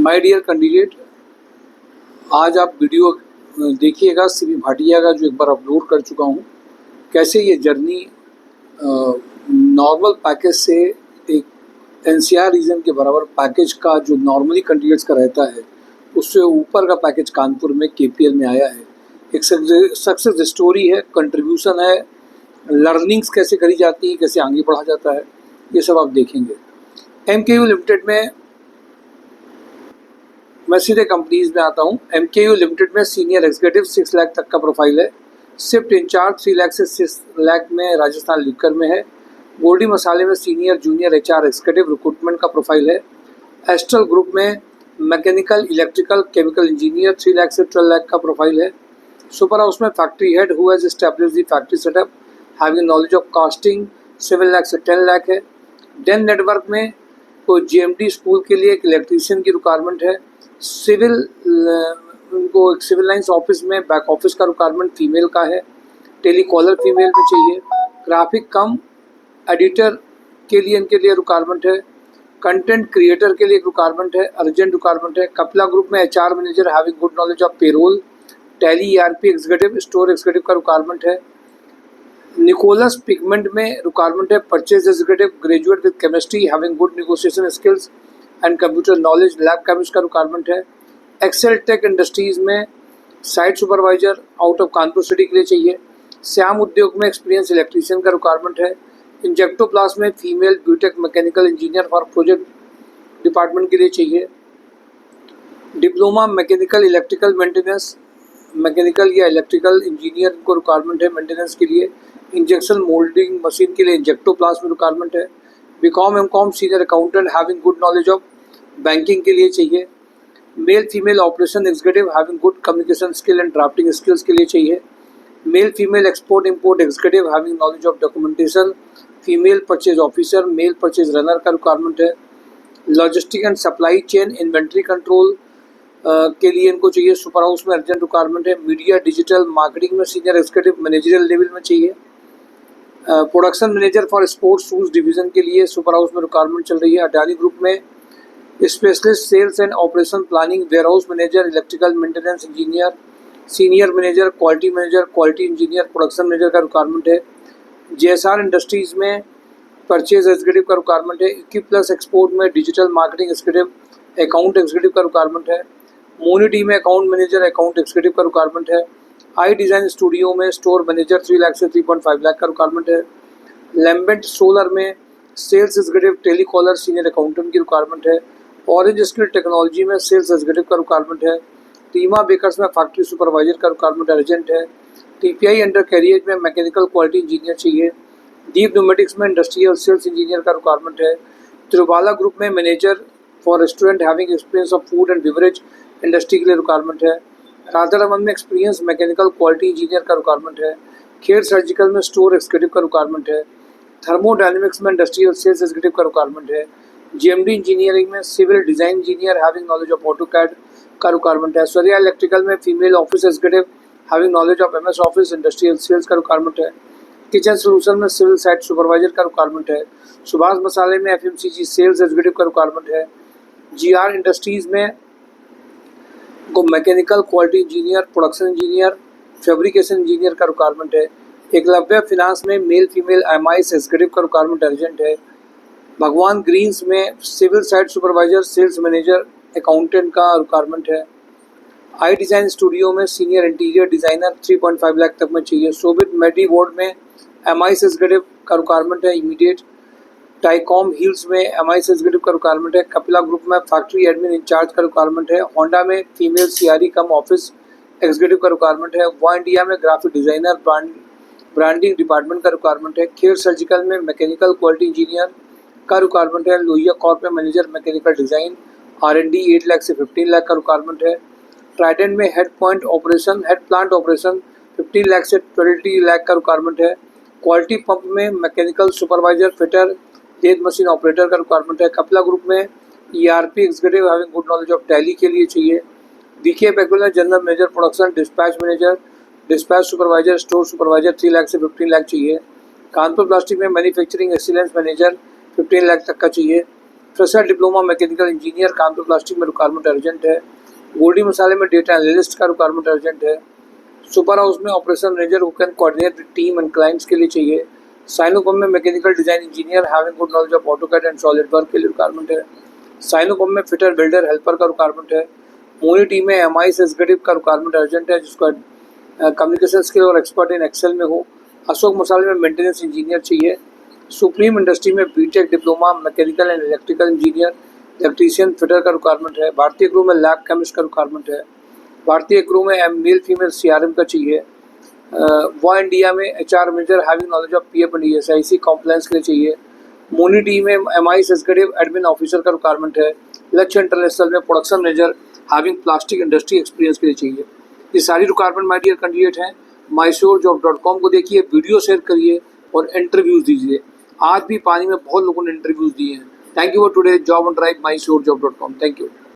My dear candidate, आज आप video देखिएगा सीबी भाटिया का जो एक बार अपलोड कर चुका हूँ। कैसे ये जर्नी नॉर्मल पैकेज से एक एनसीआर रीजन के बराबर पैकेज का जो नॉर्मली कैंडिडेट्स का रहता है उससे ऊपर का पैकेज कानपुर में केपीएल में आया है। एक सक्सेस स्टोरी है, कंट्रीब्यूशन है, लर्निंग्स कैसे करी जाती है, कैसे आगे बढ़ा जाता है, ये सब आप देखेंगे। एमकेयू लिमिटेड में मैं सीधे कंपनीज में आता हूँ। एमकेयू लिमिटेड में सीनियर एग्जीक्यूटिव 6 लाख तक का प्रोफाइल है। शिफ्ट इंचार्ज 3 लाख से 6 लाख में राजस्थान लिकर में है। गोल्डी मसाले में senior junior HR executive recruitment का प्रोफाइल है। एस्ट्रल ग्रुप में mechanical electrical chemical engineer 3 lakh से 12 लाख का प्रोफाइल है। सुपर हाउस में factory head who has established the factory setup having knowledge of casting 7 lakh से 10 लाख है। डेन नेटवर्क में को जीएमडी स्कूल के लिए एक इलेक्ट्रीशियन की रिक्वायरमेंट है। सिविल उनको एक सिविल लाइंस ऑफिस में बैक ऑफिस का रिक्वायरमेंट फीमेल का है। टेलीकॉलर फीमेल में चाहिए। ग्राफिक कम एडिटर के लिए इनके लिए रिक्वायरमेंट है। कंटेंट क्रिएटर के लिए एक रिक्वायरमेंट है, अर्जेंट रिक्वायरमेंट है। कपला ग्रुप में HR manager having good knowledge of payroll, tally ERP executive, store executive का रिक्वायरमेंट है। निकोलस पिगमेंट में रिक्वायरमेंट है purchase executive graduate with chemistry having good negotiation skills and computer knowledge, lab chemist का requirement है। Excel tech industries में site supervisor out of Kanpur city के लिए चाहिए। श्याम उद्योग में एक्सपीरियंस इलेक्ट्रीशियन का रिक्वायरमेंट है। इंजेक्टोप्लास्ट में female BTech mechanical engineer for project department के लिए चाहिए। Diploma mechanical electrical maintenance mechanical या इलेक्ट्रिकल इंजीनियर को रिक्वायरमेंट है मेंटेनेंस के लिए। इंजेक्शन मोल्डिंग मशीन के लिए इंजेक्टोप्लास्ट में रिक्वायरमेंट है। BCom MCom senior accountant having good knowledge of banking के लिए चाहिए। Male female operation executive having good communication skill and drafting skills के लिए चाहिए। Male female export import executive having knowledge of documentation. Female purchase officer male purchase runner का requirement है। Logistic and supply chain inventory control के लिए इनको चाहिए। Super house में अर्जेंट रिक्वायरमेंट है। मीडिया डिजिटल मार्केटिंग में सीनियर एग्जीक्यूटिव मैनेजरियल लेवल में चाहिए। Production manager for sports shoes division के लिए सुपर हाउस में रिक्वायरमेंट चल रही है। अडानी ग्रुप में specialist sales and operation planning warehouse manager electrical maintenance engineer senior manager quality engineer production manager का रिक्वायरमेंट है। जेएसआर इंडस्ट्रीज में परचेज एग्जीक्यूटिव का रिक्वायरमेंट है। इक्विप्लस एक्सपोर्ट में digital marketing executive account executive का requirement है। मोनिटी में अकाउंट मैनेजर अकाउंट एग्जीक्यूटिव का रिक्वायरमेंट है। आई डिज़ाइन स्टूडियो में स्टोर मैनेजर 3 लाख से 3.5 लाख का रिक्वायरमेंट है। लैम्बेंट सोलर में sales executive telecaller senior accountant की रिक्वायरमेंट है। ऑरेंज स्किल टेक्नोलॉजी में सेल्स एग्जीक्यूटिव का रिक्वायरमेंट है। टीमा बेकर्स में फैक्ट्री सुपरवाइजर का रिक्वायरमेंट अर्जेंट है। टीपीआई अंडर कैरियर में मैकेनिकल क्वालिटी इंजीनियर चाहिए। दीप न्यूमेटिक्स में इंडस्ट्रियल सेल्स इंजीनियर का रिक्वायरमेंट है। त्रिवाला ग्रुप में manager for restaurant having experience of food and beverage industry के लिए रिक्वायरमेंट है। राधारमन में एक्सपीरियंस मैकेनिकल क्वालिटी इंजीनियर का रिक्वायरमेंट है। खेर सर्जिकल में स्टोर एग्जीक्यूटिव का रिक्वायरमेंट है। थर्मोडायनेमिक्स में इंडस्ट्रियल सेल्स एग्जीक्यूटिव का रिक्वायरमेंट है। जीएमडी इंजीनियरिंग में civil design engineer having knowledge of AutoCAD का रिक्वायरमेंट है। सूर्या इलेक्ट्रिकल में female office executive having knowledge of MS office industrial sales का रिक्वायरमेंट है। किचन सोल्यूशन में सिविल साइट सुपरवाइजर का रिक्वायरमेंट है। सुभाष मसाले में एफएमसीजी सेल्स एग्जीक्यूटिव का रिक्वायरमेंट है। जीआर इंडस्ट्रीज में को mechanical quality engineer production engineer fabrication engineer का रिक्वायरमेंट है। एकलव्य फिनांस में मेल फीमेल एमआईएस एग्जीक्यूटिव का रिक्वायरमेंट अर्जेंट है। भगवान ग्रीन्स में civil site supervisor sales manager accountant का रिक्वायरमेंट है। आई डिज़ाइन स्टूडियो में सीनियर इंटीरियर डिज़ाइनर 3.5 लाख तक में चाहिए। शोभित मेडी बोर्ड में एमआईएस एग्जीक्यूटिव का रिक्वायरमेंट है इमीडिएट। टाइकॉम हिल्स में एमआईएस एग्जीक्यूटिव का रिक्वायरमेंट है। कपिला ग्रुप में फैक्ट्री एडमिन इंचार्ज का रिक्वायरमेंट है। होंडा में फीमेल सीआरई कम ऑफिस एग्जीक्यूटिव का रिक्वायरमेंट है। वा इंडिया में ग्राफिक डिज़ाइनर ब्रांडिंग डिपार्टमेंट का रिक्वायरमेंट है। खेर सर्जिकल में मैकेनिकल क्वालिटी इंजीनियर का रिक्वायरमेंट है। लोहिया कॉर्प में manager mechanical design R&D 8 lakh से 15 लाख का रिक्वायरमेंट है। ट्राइडेंट में हेड प्लांट ऑपरेशन 15 लाख से 20 लाख का रिक्वायरमेंट है। क्वालिटी पंप में mechanical supervisor fitter lathe machine operator का रिक्वायरमेंट है। कपला ग्रुप में ERP executive having good knowledge of Tally के लिए चाहिए। बीके पैकेज में general manager production dispatch manager dispatch supervisor store supervisor 3 lakh से 15 लाख चाहिए। कानपुर प्लास्टिक में मैन्युफैक्चरिंग एक्सीलेंस मैनेजर 15 लाख तक का चाहिए। Fresher diploma mechanical engineer, Kanpur plastic में रिक्वायरमेंट अर्जेंट है। गोल्डी मसाले में डेटा एनालिस्ट का रिक्वायरमेंट अर्जेंट है। सुपर हाउस में operation manager who can coordinate with team and clients के लिए चाहिए। साइनोकॉम में mechanical design engineer having good knowledge of AutoCAD and solid work के लिए रिक्वायरमेंट है। साइनोकॉम में फिटर बिल्डर हेल्पर का रिक्वायरमेंट है। मोनी टीम में MIS एग्जीक्यूटिव का रिक्वायरमेंट अर्जेंट है जिसका कम्युनिकेशन स्किल और एक्सपर्ट इन एक्सेल में हो। अशोक मसाले में मेंटेनेंस इंजीनियर चाहिए। सुप्रीम इंडस्ट्री में B Tech diploma mechanical and electrical engineer, electrician, fitter का रिक्वायरमेंट है। भारतीय क्रू में लैब केमिस्ट का रिक्वायरमेंट है। भारतीय क्रू में मेल फीमेल CRM का चाहिए। वॉ इंडिया में HR manager having knowledge of PF and ESIC compliance के लिए चाहिए। मोनी टीम में MIS एग्जीक्यूटिव एडमिन ऑफिसर का रिक्वायरमेंट है। लक्ष्य इंटरनेशनल में production manager having plastic industry experience के लिए चाहिए। ये सारी रिक्वायरमेंट माय डियर कैंडिडेट हैं। mysurejob.com को देखिए, वीडियो शेयर करिए और इंटरव्यूज दीजिए। आज भी पानी में बहुत लोगों ने इंटरव्यूज दिए हैं। Thank you for today job on drive mysurejob.com। Thank you.